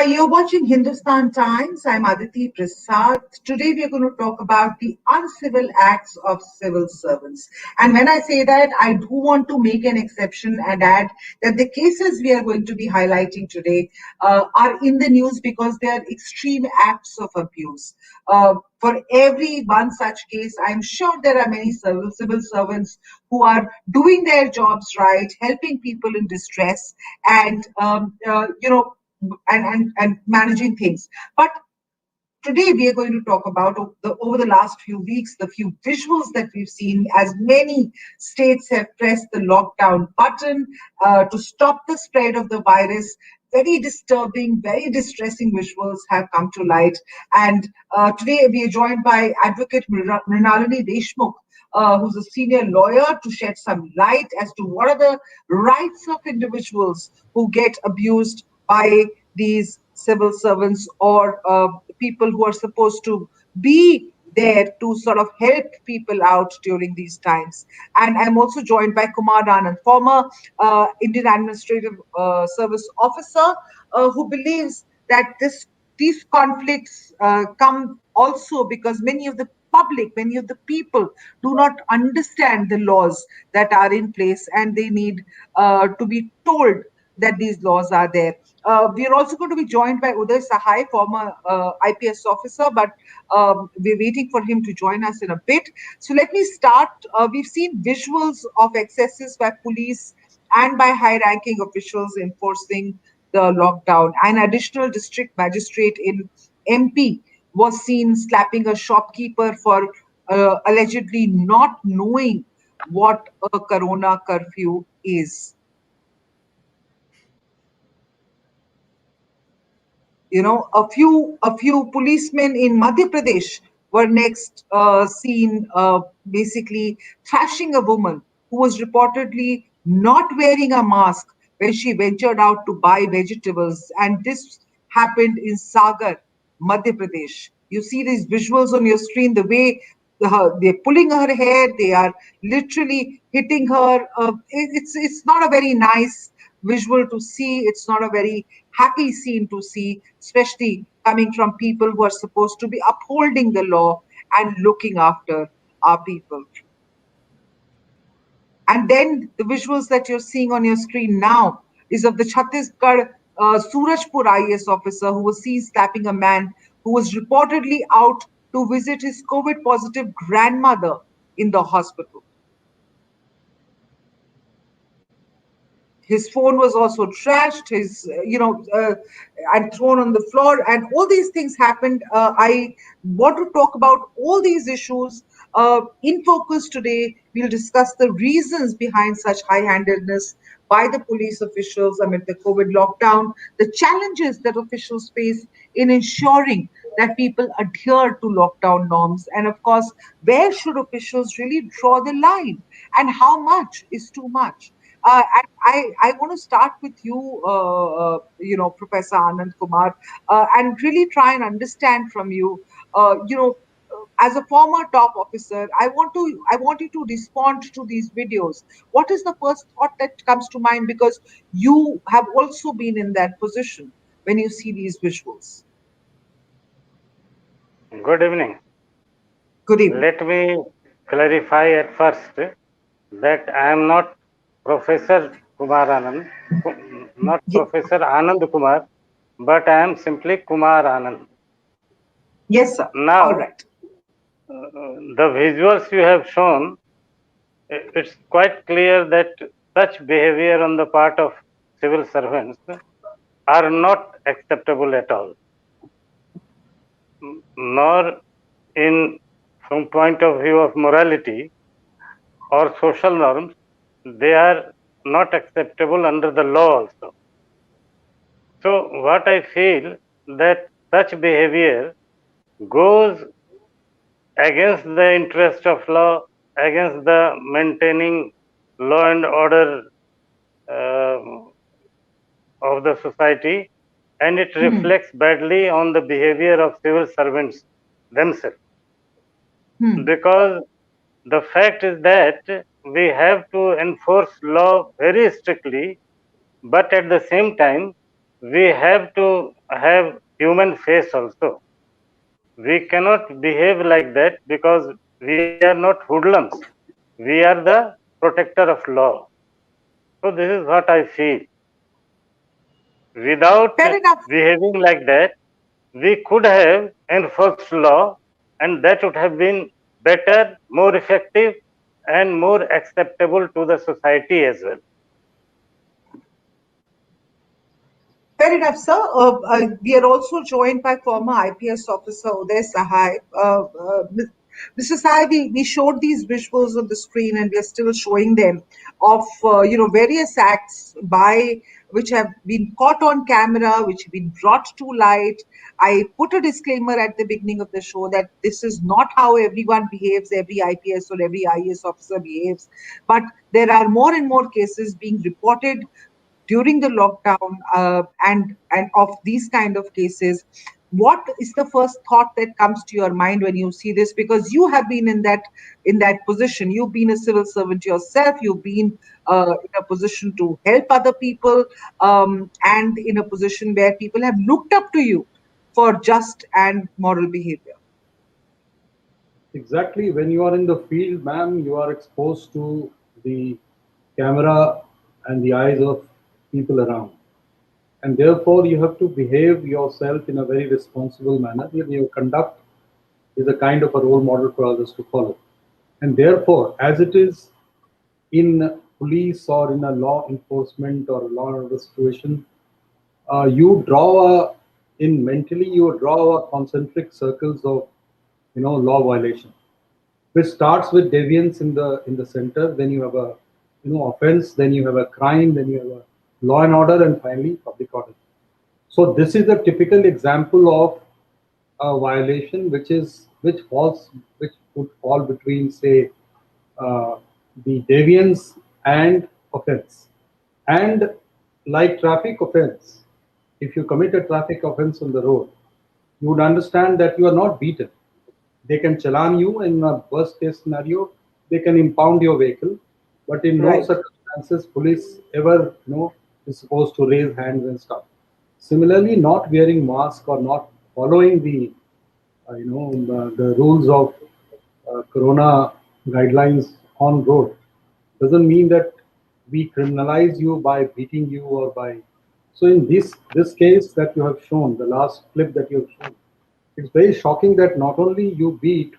You're watching Hindustan Times. I'm Aditi Prasad. Today we are going to talk about the uncivil acts of civil servants. And when I say that, I do want to make an exception and add that the cases we are going to be highlighting today are in the news because they are extreme acts of abuse. For every one such case, I'm sure there are many civil servants who are doing their jobs right, helping people in distress, and managing things. But today we are going to talk about over the last few weeks, the few visuals that we've seen as many states have pressed the lockdown button to stop the spread of the virus. Very disturbing, very distressing visuals have come to light. And today we are joined by Advocate Mrinalini Deshmukh, who's a senior lawyer, to shed some light as to what are the rights of individuals who get abused by these civil servants or people who are supposed to be there to sort of help people out during these times. And I'm also joined by Kumar Anand, former Indian Administrative Service officer, who believes that these conflicts come also because many of the public, many of the people do not understand the laws that are in place and they need to be told that these laws are there. We are also going to be joined by Uday Sahai, former IPS officer, but we're waiting for him to join us in a bit. So let me start. We've seen visuals of excesses by police and by high-ranking officials enforcing the lockdown. An additional district magistrate in MP was seen slapping a shopkeeper for allegedly not knowing what a corona curfew is. A few policemen in Madhya Pradesh were next seen basically thrashing a woman who was reportedly not wearing a mask when she ventured out to buy vegetables, and this happened in Sagar, Madhya Pradesh. You see these visuals on your screen, the way they're pulling her hair, they are literally hitting her. It's not a very nice visual to see. It's not a very happy scene to see, especially coming from people who are supposed to be upholding the law and looking after our people. And then the visuals that you're seeing on your screen now is of the Chhattisgarh Surajpur IAS officer who was seen slapping a man who was reportedly out to visit his COVID positive grandmother in the hospital. His phone was also trashed, and thrown on the floor, and all these things happened. I want to talk about all these issues in focus today. We'll discuss the reasons behind such high-handedness by the police officials amid the COVID lockdown, the challenges that officials face in ensuring that people adhere to lockdown norms, and of course, where should officials really draw the line, and how much is too much. And I want to start with you, Professor Anand Kumar, and really try and understand from you, as a former top officer, I want you to respond to these videos. What is the first thought that comes to mind? Because you have also been in that position when you see these visuals. Good evening. Good evening. Let me clarify at first that I am not Professor Kumar Anand, not Professor Anand Kumar, but I am simply Kumar Anand. Yes, sir. Now, all right. The visuals you have shown, it's quite clear that such behavior on the part of civil servants are not acceptable at all, nor in from point of view of morality or social norms, they are not acceptable under the law also. So what I feel that such behavior goes against the interest of law, against the maintaining law and order uh, of the society, and it reflects badly on the behavior of civil servants themselves. Because the fact is that we have to enforce law very strictly, but at the same time, we have to have human face also. We cannot behave like that because we are not hoodlums. We are the protector of law. So this is what I feel. Without Fair enough. behaving like that, we could have enforced law, and that would have been better, more effective, and more acceptable to the society as well. Fair enough, sir. We are also joined by former IPS officer Uday Sahai. Mr. Sahai, we showed these visuals on the screen, and we are still showing them of various acts by which have been caught on camera, which have been brought to light. I put a disclaimer at the beginning of the show that this is not how everyone behaves, every IPS or every IAS officer behaves, but there are more and more cases being reported during the lockdown, and of these kind of cases. What is the first thought that comes to your mind when you see this, because you have been in that position? You've been a civil servant yourself. You've been in a position to help other people, and in a position where people have looked up to you for just and moral behavior. Exactly. When you are in the field, ma'am, you are exposed to the camera and the eyes of people around. And therefore, you have to behave yourself in a very responsible manner. Your conduct is a kind of a role model for others to follow. And therefore, as it is in police or in a law enforcement or a law and order situation, you draw in mentally you draw a concentric circles of law violation, which starts with deviance in the center. Then you have a offense. Then you have a crime. Then you have a law and order, and finally public order. So this is a typical example of a violation which would fall between, say, uh, the deviance and offense. And like traffic offense, if you commit a traffic offense on the road, you would understand that you are not beaten. They can challan you in a worst case scenario, they can impound your vehicle, but in no Right. circumstances police ever is supposed to raise hands and stuff. Similarly, not wearing mask or not following the rules of corona guidelines on road doesn't mean that we criminalize you by beating you or by. So in this case that you have shown, the last clip that you have shown, it's very shocking that not only you beat,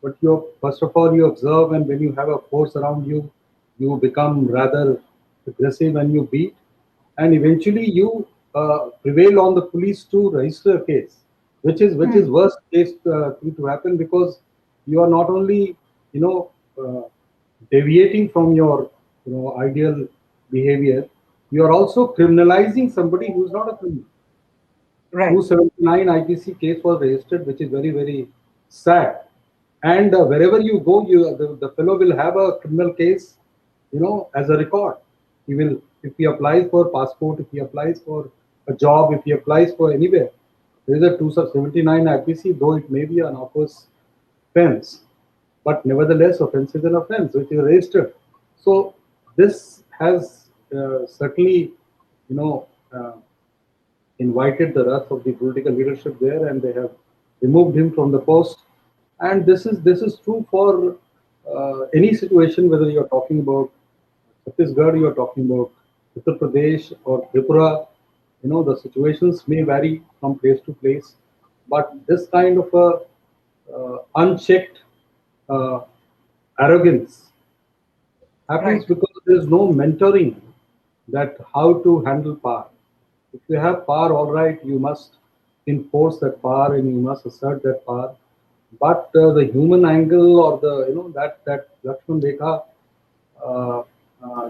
but you first of all you observe, and when you have a force around you, you become rather aggressive and you beat, and eventually you prevail on the police to register a case, which is worst case thing to happen, because you are not only you know uh, deviating from your ideal behavior, you are also criminalizing somebody who's not a criminal. Right. 279 IPC case was registered, which is very, very sad. And wherever you go, the fellow will have a criminal case, as a record. He will, if he applies for passport, if he applies for a job, if he applies for anywhere, there is a 279 IPC, though it may be an offense, but nevertheless, offense is an offense, which is registered. So this has certainly, you know, uh, invited the wrath of the political leadership there, and they have removed him from the post. And this is true for any situation, whether you are talking about Chhattisgarh, you are talking about Uttar Pradesh or Tripura. The situations may vary from place to place, but this kind of a unchecked uh, arrogance happens Right. because there is no mentoring that how to handle power. If you have power, all right, you must enforce that power and you must assert that power. But the human angle or the that Lakshman Rekha, uh,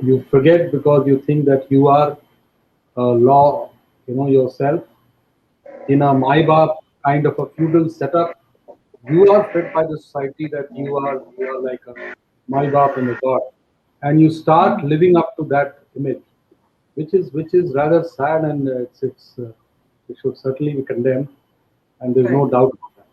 you forget because you think that you are law, yourself in a my bap kind of a feudal setup. You are fed by the society that you are like a my bap and a god, and you start living up to that image, which is rather sad, and it should certainly be condemned, and there's no Right. doubt about that.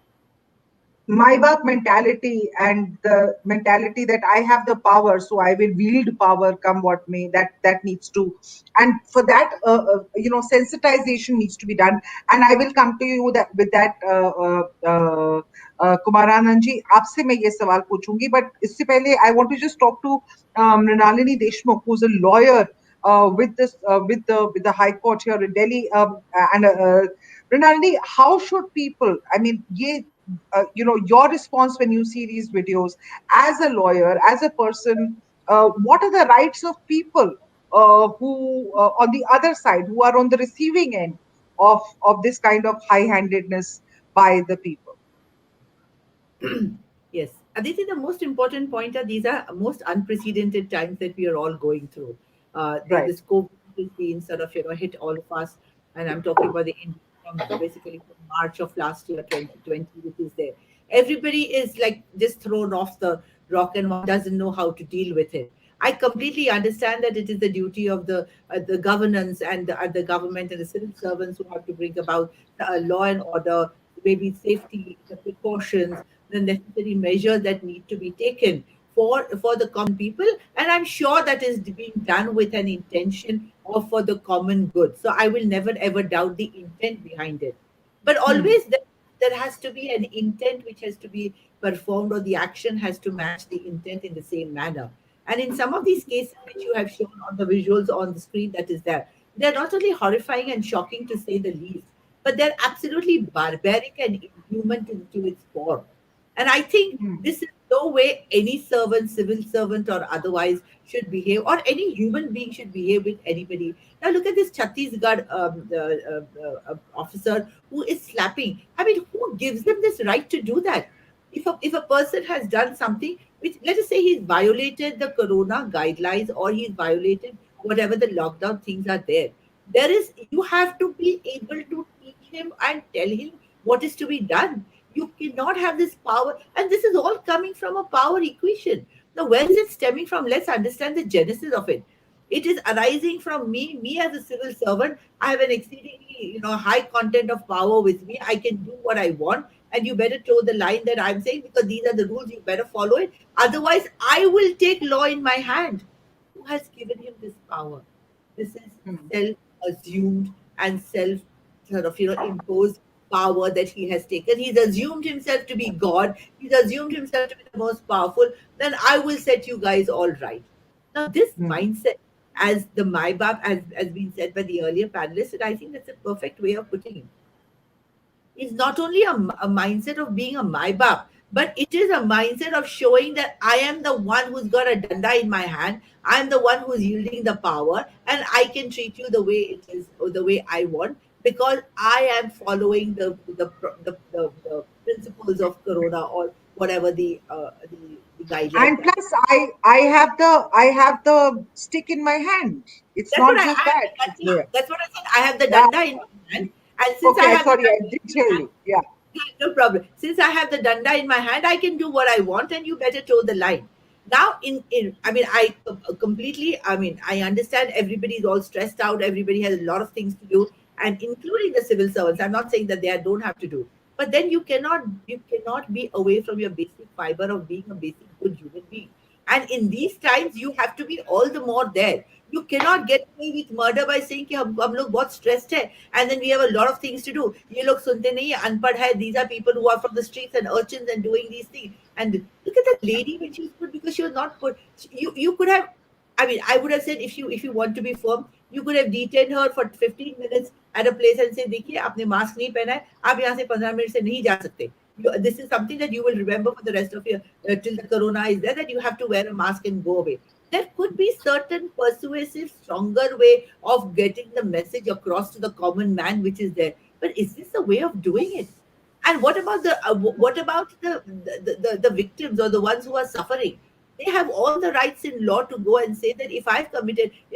my back mentality and the mentality that I have the power, so I will wield power come what may. That needs to, and for that, sensitization needs to be done. And I will come to you that with that, Kumaranand जी आपसे मैं ये सवाल पूछूंगी, but इससे पहले I want to just talk to Mrinalini Deshmukh, who's a lawyer with this with the High Court here in Delhi. And Mrinalini, how should people? I mean, your response when you see these videos as a lawyer, as a person, what are the rights of people who on the other side, who are on the receiving end of this kind of high-handedness by the people? Yes, Aditi, the most important point are these are most unprecedented times that we are all going through. Right. This COVID has been sort of hit all of us, and I'm talking about the from basically from March of last year, 2020, which is there. Everybody is like just thrown off the rock, and one doesn't know how to deal with it. I completely understand that it is the duty of the governance and the government and the civil servants who have to bring about law and order, maybe safety, the precautions, the necessary measures that need to be taken for the common people. And I'm sure that is being done with an intention or for the common good. So I will never ever doubt the intent behind it. But Hmm. always there has to be an intent which has to be performed, or the action has to match the intent in the same manner. And in some of these cases which you have shown on the visuals on the screen that is there, they're not only horrifying and shocking to say the least, but they're absolutely barbaric and inhuman to its core. And I think Hmm. this is no way any servant, civil servant or otherwise, should behave, or any human being should behave with anybody. Now look at this Chhattisgarh officer who is slapping. I mean, who gives them this right to do that? If a person has done something which, let us say, he's violated the corona guidelines, or he's violated whatever the lockdown things are there, you have to be able to teach him and tell him what is to be done. You cannot have this power, and this is all coming from a power equation. Now where is it stemming from? Let's understand the genesis of it. It is arising from me as a civil servant. I have an exceedingly high content of power with me. I can do what I want, and you better toe the line that I'm saying, because these are the rules. You better follow it, otherwise I will take law in my hand. Who has given him this power? This is Hmm. self-assumed and self sort of imposed power that he has taken. He's assumed himself to be God. He's assumed himself to be the most powerful. Then I will set you guys all right. Now this Hmm. mindset, as the Maibab, as been said by the earlier panelists, and I think that's a perfect way of putting it, is not only a mindset of being a maibab, but it is a mindset of showing that I am the one who's got a danda in my hand. I'm the one who's yielding the power, and I can treat you the way it is, or the way I want, because I am following the principles of Corona, or whatever the guidelines And are. plus, I have the stick in my hand. It's That's what not I just have that. the danda. Yeah. That's what I said. I have the Yeah. danda in my hand, and since I Okay. have the Sorry, I danda didn't in hear my hand, you. Yeah. yeah, no problem. Since I have the danda in my hand, I can do what I want, and you better toe the line. Now, I mean, completely, I mean, I understand everybody's all stressed out. Everybody has a lot of things to do, and including the civil servants. I'm not saying that they don't have to do, but then you cannot be away from your basic fiber of being a basic good human being. And in these times, you have to be all the more there. You cannot get away with murder by saying कि हम लोग बहुत stressed है, and then we have a lot of things to do. ये लोग सुनते नहीं है, अनपढ़ है. These are people who are from the streets and urchins and doing these things. And look at that lady when she was put, because she was not put. You could have. I mean, I would have said, if you want to be firm, you could have detained her for 15 minutes at a place and say, देखिए आपने mask नहीं पहना है, आप यहाँ से 15 minute से नहीं जा सकते. This is something that you will remember for the rest of your till the corona is there, that you have to wear a mask and go away. There could be certain persuasive, stronger way of getting the message across to the common man, which is there. But is this a way of doing it? And what about the victims, or the ones who are suffering? They have all the rights in law to go and say that if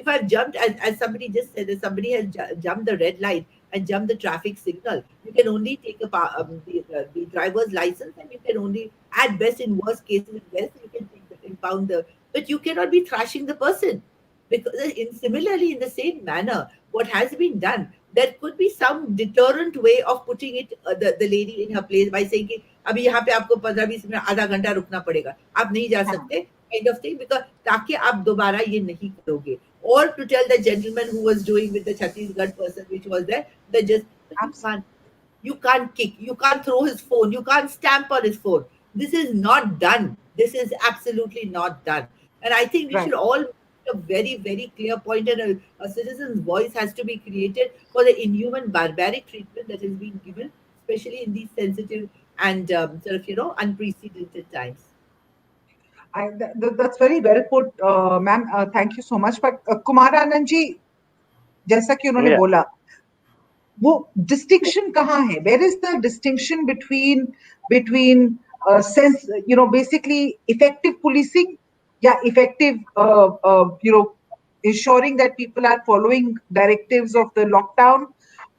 I've jumped, as somebody just said, that somebody has jumped the red light and jumped the traffic signal, you can only take the driver's license, and you can only, at best, in worst cases, at best, you can take the impound the, but you cannot be thrashing the person. Because similarly, in the same manner, what has been done, there could be some deterrent way of putting it, the lady in her place, by saying, अभी यहाँ पे आपको 15-20 minute आधा घंटा रुकना पड़ेगा, आप नहीं जा सकते, काइंड ऑफ थिंग, बिकॉज ताकि आप दोबारा ये नहीं करोगे. Or to tell the gentleman who was doing with the Chhattisgarh person which was there, they just, you can't kick, you can't throw his phone, you can't stamp on his phone. This is not done. This is absolutely not done. And I think we Right. should all make a very, very clear point, and a citizen's voice has to be created for the inhuman, barbaric treatment that is being given, especially in these sensitive and sort of, unprecedented times. That's very well put, ma'am. Thank you so much. But Kumar Anand ji, जैसा कि उन्होंने Yeah. बोला, वो distinction कहाँ है? Where is the distinction between sense, basically effective policing, yeah, effective, ensuring that people are following directives of the lockdown,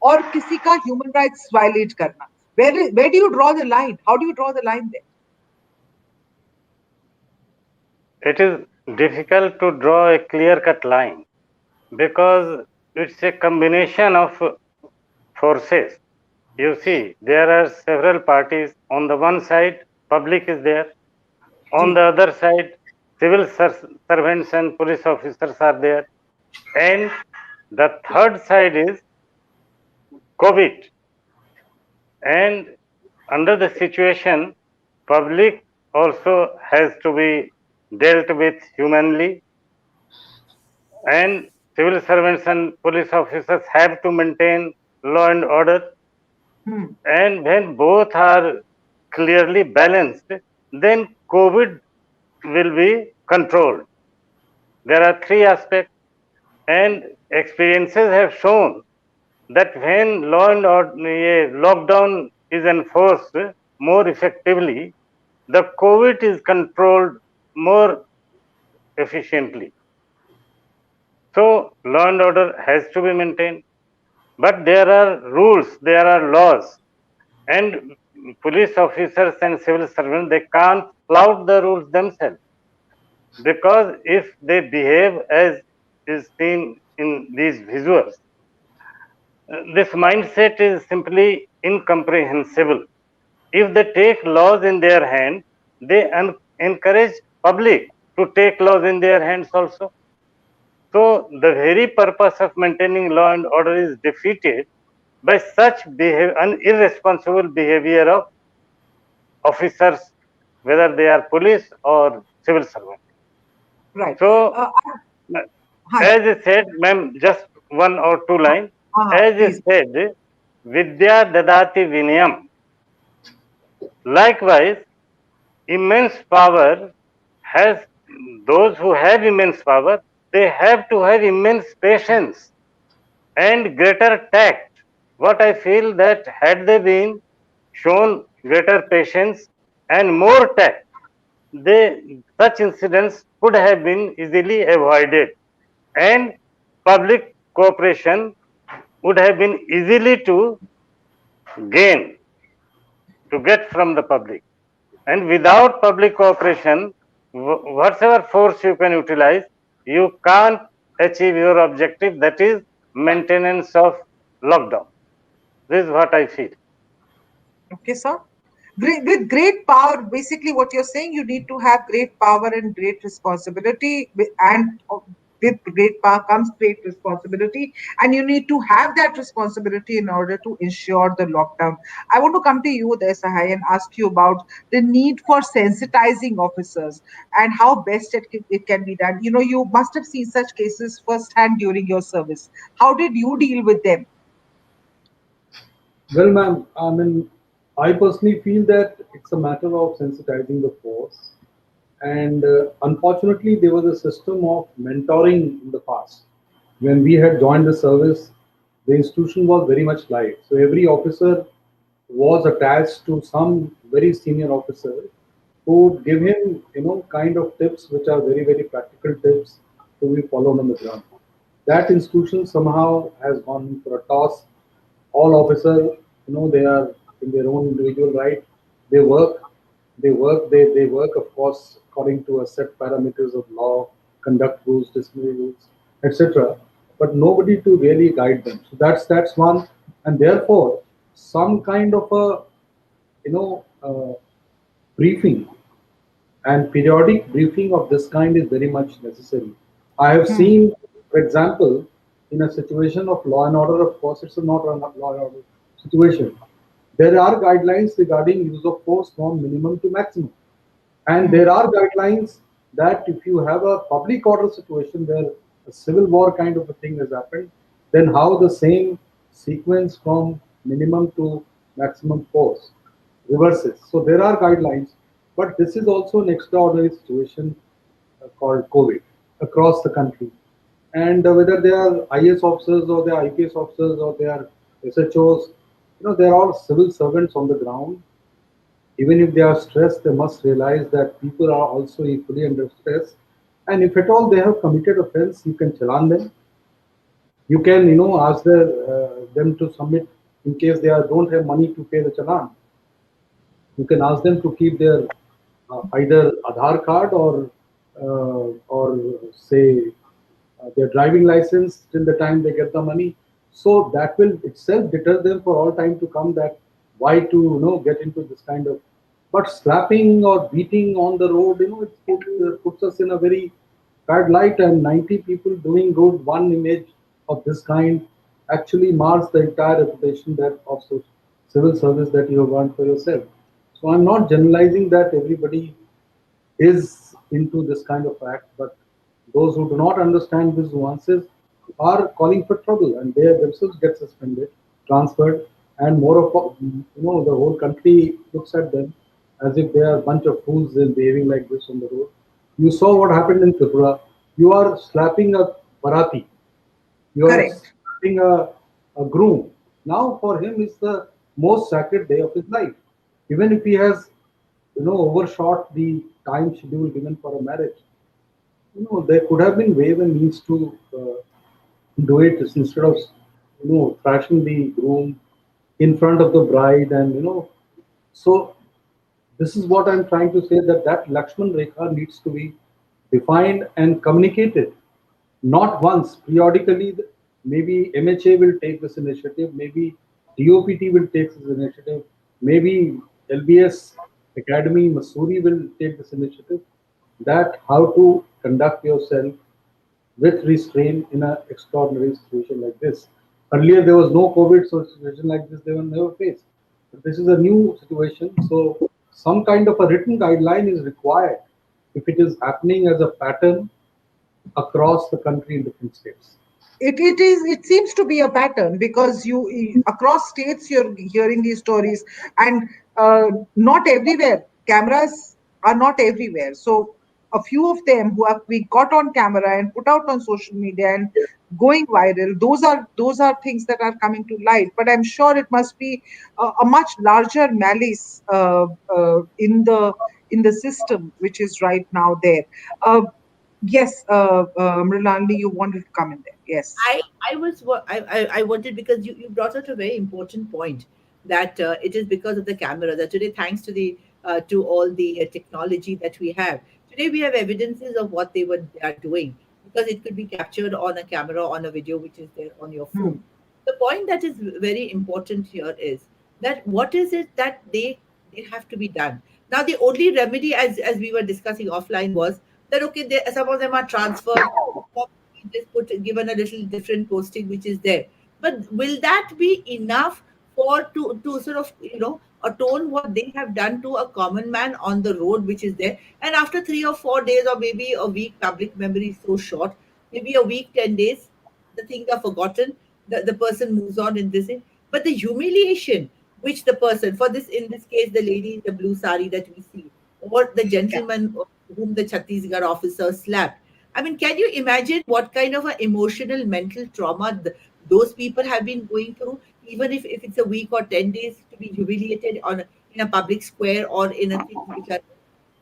और किसी का human rights violate करना? Where do you draw the line? How do you draw the line there? It is difficult to draw a clear-cut line because it's a combination of forces. You see, there are several parties. On the one side, public is there. On the other side, civil servants and police officers are there. And the third side is COVID. And under the situation, public also has to be dealt with humanly, and civil servants and police officers have to maintain law and order. And when both are clearly balanced, then COVID will be controlled. There are three aspects, and experiences have shown that when law and order, lockdown is enforced more effectively, the COVID is controlled more efficiently. So, law and order has to be maintained, but there are rules, there are laws, and police officers and civil servants, they can't flout the rules themselves, because if they behave as is seen in these visuals, this mindset is simply incomprehensible. If they take laws in their hand, they encourage public to take laws in their hands also. So the very purpose of maintaining law and order is defeated by such irresponsible behavior of officers, whether they are police or civil servants. Right. So, Hi. as I said, ma'am, just one or two lines. As I Please. said, Vidya Dadati Vinayam. Likewise, immense power has those who have immense power, they have to have immense patience and greater tact. What I feel that had they been shown greater patience and more tact, such incidents could have been easily avoided, and public cooperation would have been easily to gain, to get from the public. And without public cooperation, whatever force you can utilize, you can't achieve your objective, that is maintenance of lockdown. This is what I feel. Okay, sir. With great power, basically what you're saying, you need to have great power and great responsibility, and with great power comes great responsibility, and you need to have that responsibility in order to ensure the lockdown. I want to come to you there, Sahai, and ask you about the need for sensitizing officers and how best it can be done. You must have seen such cases firsthand during your service. How did you deal with them? Well, ma'am, I mean, I personally feel that it's a matter of sensitizing the force. And unfortunately, there was a system of mentoring in the past. When we had joined the service, the institution was very much light. So every officer was attached to some very senior officer who would give him, kind of tips which are very, very practical tips to be followed on the ground. That institution somehow has gone for a toss. All officers, they are in their own individual right. They work, they work, of course, according to a set parameters of law, conduct rules, disciplinary rules, etc. But nobody to really guide them. So that's one, and therefore some kind of a you know, briefing and periodic briefing of this kind is very much necessary. I have Hmm. seen, for example, in a situation of law and order, of course, it's not a law and order situation. There are guidelines regarding use of force from minimum to maximum. And Hmm. there are guidelines that if you have a public order situation where a civil war kind of a thing has happened, then how the same sequence from minimum to maximum force reverses. So there are guidelines, but this is also an extraordinary situation called COVID across the country. And whether they are IS officers or they are IPS officers or they are SHOs, they are all civil servants on the ground. Even if they are stressed, they must realize that people are also equally under stress. And if at all they have committed offense, you can challan them. You can, ask them to submit in case they don't have money to pay the challan. You can ask them to keep their either Aadhaar card or say their driving license till the time they get the money. So that will itself deter them for all time to come. That why to get into this kind of. But slapping or beating on the road, puts us in a very bad light. And 90 people doing good, one image of this kind actually mars the entire reputation that of civil service that you have earned for yourself. So I'm not generalizing that everybody is into this kind of act, but those who do not understand these nuances are calling for trouble, and they themselves get suspended, transferred, and more of the whole country looks at them as if they are a bunch of fools and behaving like this on the road. You saw what happened in Tripura. You are slapping a Bharati, you are Correct. slapping a groom. Now for him is the most sacred day of his life. Even if he has overshot the time schedule given for a marriage, there could have been ways and means to do it instead of thrashing the groom in front of the bride. And so this is what I'm trying to say, that Lakshman Rekha needs to be defined and communicated. Not once, periodically. Maybe MHA will take this initiative, maybe DOPT will take this initiative, maybe LBS Academy Missouri will take this initiative, that how to conduct yourself with restraint in an extraordinary situation like this. Earlier, there was no COVID, so a situation like this they were never faced. But this is a new situation, so some kind of a written guideline is required if it is happening as a pattern across the country in different states. It seems to be a pattern because across states you're hearing these stories, and not everywhere cameras are not everywhere. So a few of them who have we got on camera and put out on social media and going viral, those are things that are coming to light. But I'm sure it must be a much larger malice in the system which is right now there. Yes, Mrilanli, you wanted to come in there. Yes. I I wanted, because you brought out a very important point, that it is because of the camera that today, thanks to the to all the technology that we have today, we have evidences of what they are doing, because it could be captured on a camera, on a video which is there on your Hmm. phone. The point that is very important here is that what is it that they have to be done. Now the only remedy, as we were discussing offline, was that okay, some of them are transferred, just put given a little different posting which is there, but will that be enough for to sort of atone what they have done to a common man on the road which is there? And after 3 or 4 days, or maybe a week, public memory is so short, maybe a week, 10 days, the things are forgotten, the person moves on in this thing. But the humiliation which the person, for this, in this case, the lady in the blue sari that we see, or the Yeah. gentleman whom the Chhattisgarh officer slapped, I mean, can you imagine what kind of an emotional, mental trauma those people have been going through, even if it's a week or 10 days, to be humiliated in a public square or in a thing which are.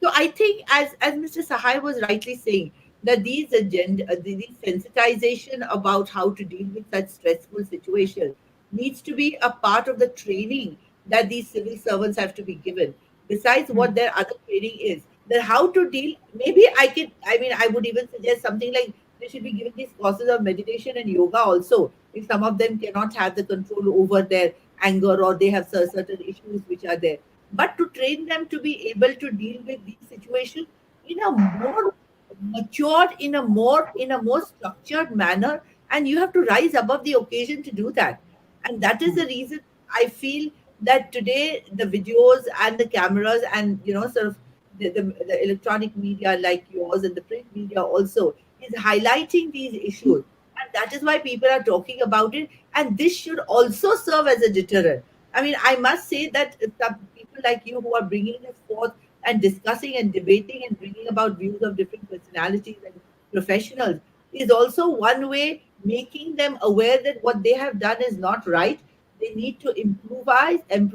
So I think, as Mr. Sahai was rightly saying, that these sensitization about how to deal with such stressful situations needs to be a part of the training that these civil servants have to be given. Besides Hmm. what their other training is, that how to deal. Maybe I mean, I would even suggest something like they should be given these courses of meditation and yoga also. If some of them cannot have the control over their anger, or they have certain issues which are there, but to train them to be able to deal with these situations in a more matured, in a more structured manner, and you have to rise above the occasion to do that. And that is the reason I feel that today the videos and the cameras and sort of the electronic media like yours and the print media also is highlighting these issues, and that is why people are talking about it, and this should also serve as a deterrent. I mean, I must say that some people like you who are bringing this forth and discussing and debating and bringing about views of different personalities and professionals is also one way making them aware that what they have done is not right. They need to improvise, and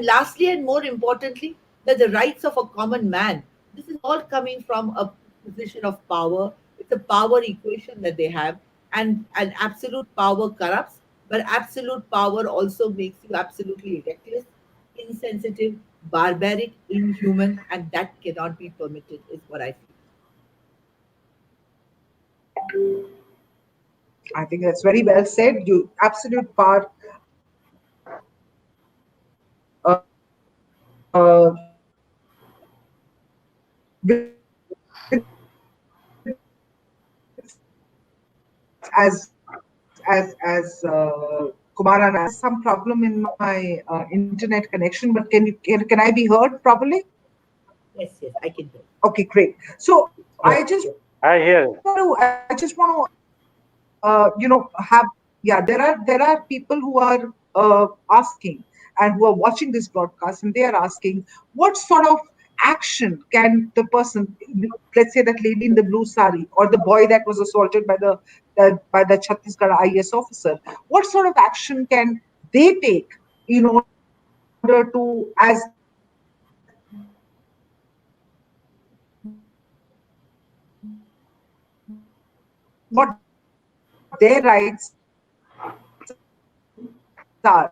lastly and more importantly, that the rights of a common man. This is all coming from a position of power. It's a power equation that they have, and absolute power corrupts, but absolute power also makes you absolutely reckless, insensitive, barbaric, inhuman, and that cannot be permitted, is what I feel. I think that's very well said. You absolute power, as Kumara, I have some problem in my internet connection, but can I be heard properly? Yes, yes, I can do. Okay, great. So Yeah. I hear you. I just want to have, yeah, there are people who are asking and who are watching this broadcast, and they are asking what sort of action can the person, let's say that lady in the blue sari or the boy that was assaulted by the Chhattisgarh IS officer, what sort of action can they take in order to, as what their rights are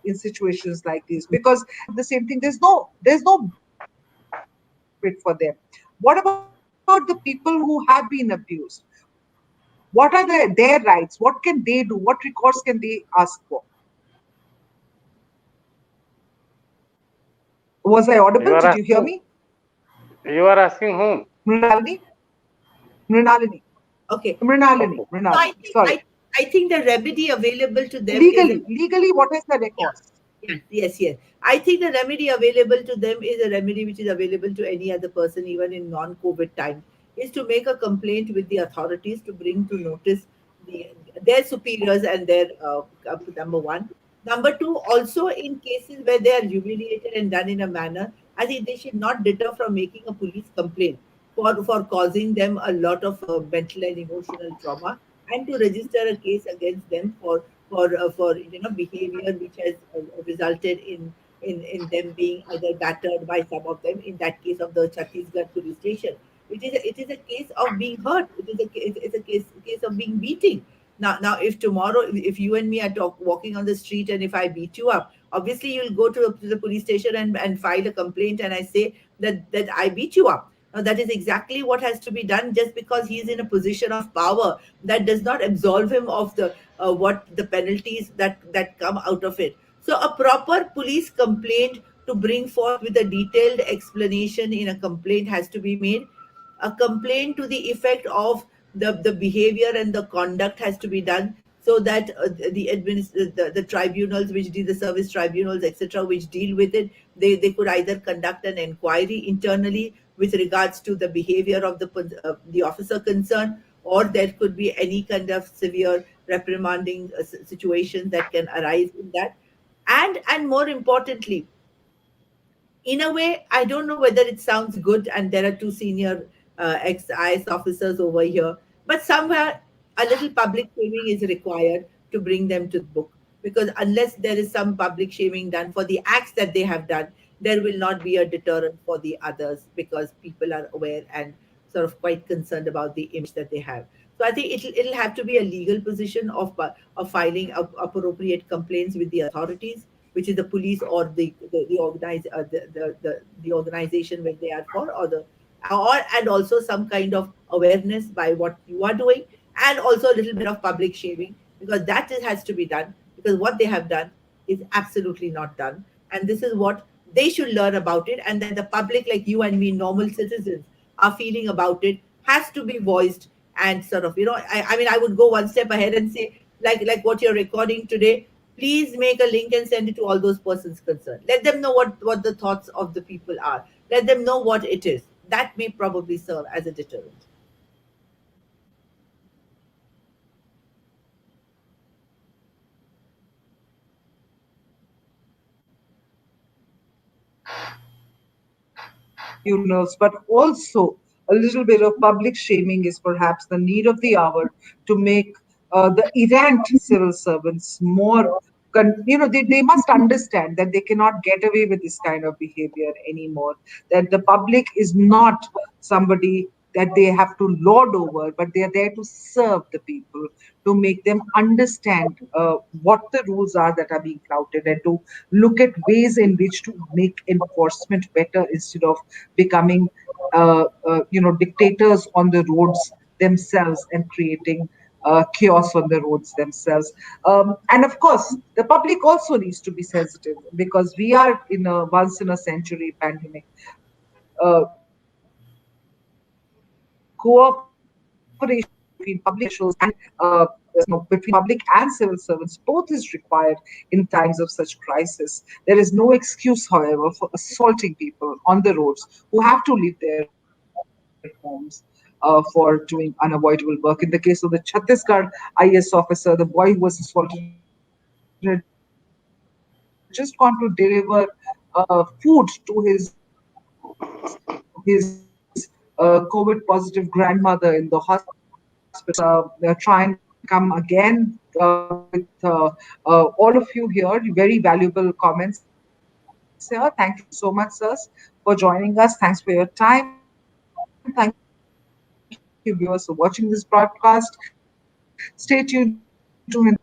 in situations like this? Because the same thing, there's no benefit for them. What about the people who have been abused? What are their rights? What can they do? What recourse can they ask for? Was I You audible? are Did you hear asking. me? You are asking whom? Mrinalini? Mrinalini. Okay. Okay. So Mrinalini. Sorry. I think the remedy available to them is Legally, what is the yeah. recourse? Yes, yes, yes. I think the remedy available to them is a remedy which is available to any other person, even in non-COVID time, is to make a complaint with the authorities to bring to notice the, their superiors and their number one. Number two, also in cases where they are humiliated and done in a manner, I think they should not deter from making a police complaint for causing them a lot of mental and emotional trauma, and to register a case against them for behavior which has resulted in them being either battered by some of them. In that case of the Chhattisgarh police station, it is a case of being hurt. It's a case of being beating. Now, if tomorrow, if you and me are walking on the street and if I beat you up, obviously you'll go to the police station and file a complaint, and I say that I beat you up. Now, that is exactly what has to be done. Just because he is in a position of power, that does not absolve him of the what the penalties that come out of it. So a proper police complaint to bring forth with a detailed explanation in a complaint has to be made. A complaint to the effect of the behavior and the conduct has to be done, so that the tribunals which deal, the service tribunals, etc., which deal with it, they could either conduct an inquiry internally with regards to the behavior of the officer concerned, or there could be any kind of severe reprimanding situation that can arise in that. And more importantly, in a way, I don't know whether it sounds good, and there are two senior ex-IS officers over here, but somewhere a little public shaming is required to bring them to the book. Because unless there is some public shaming done for the acts that they have done, there will not be a deterrent for the others, because people are aware and sort of quite concerned about the image that they have. So I think it'll have to be a legal position of filing appropriate complaints with the authorities, which is the police or the organization where they are for, or and also some kind of awareness by what you are doing, and also a little bit of public shaming, because has to be done, because what they have done is absolutely not done. and this is what they should learn about it, and that the public like you and me, normal citizens, are feeling about it, has to be voiced. And sort of, I mean, I would go one step ahead and say, like what you're recording today, please make a link and send it to all those persons concerned. Let them know what the thoughts of the people are. Let them know what it is. That may probably serve as a deterrent. tribunals, but also a little bit of public shaming is perhaps the need of the hour to make the errant civil servants more. They must understand that they cannot get away with this kind of behavior anymore. That the public is not somebody that they have to lord over, but they are there to serve the people, to make them understand what the rules are that are being flouted, and to look at ways in which to make enforcement better instead of becoming dictators on the roads themselves and creating chaos on the roads themselves. And of course, the public also needs to be sensitive because we are in a once in a century pandemic. Cooperation between public officials and between public and civil servants both is required in times of such crisis. There is no excuse, however, for assaulting people on the roads who have to leave their homes for doing unavoidable work. In the case of the Chattisgarh IS officer, the boy who was assaulted had just gone to deliver food to his COVID positive grandmother in the hospital. He was trying to come again with all of you here. Very valuable comments here. Thank you so much, sirs, for joining us. Thanks for your time. Thank you viewers for watching this broadcast. Stay tuned to handedness. Thank you so much.